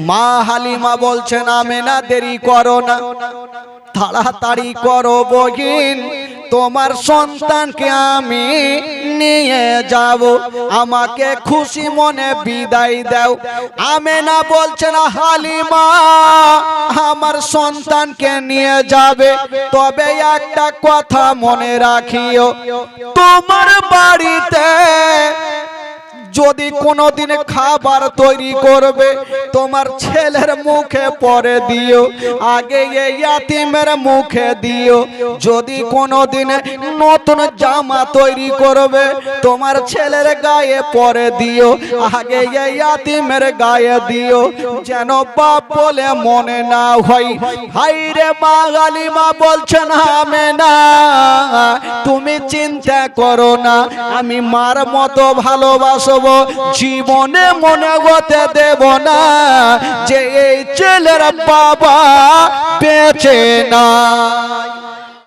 মা হালিমা বলছেন আমেনা দেরি করো না, তাড়াতাড়ি করো বগিন, তোমার সন্তানকে আমি নিয়ে যাব, আমাকে খুশি মনে বিদায় দাও। আমেনা বলছেন হালিমা আমার সন্তানকে নিয়ে যাবে, তবে একটা কথা মনে রাখিও, তোমার বাড়িতে যদি কোনোদিন খাবার তৈরি করবে তোমার ছেলের মুখে পরে দিও, আগে এই ইয়াতিমের মুখে দিও। যদি কোনোদিন নতুন জামা তৈরি করবে তোমার ছেলের গায়ে পরে দিও, আগে এই ইয়াতিমের গায়ে দিও, যেন বাপ বলে মনে না হয়। হাইরে মা হালিমা বলছেন আমেনা তুমি চিন্তা করো না, আমি মার মতো ভালোবাসবো, জীবনে মনে হতে দেব না যে এই ছেলের বাবা বেঁচে না।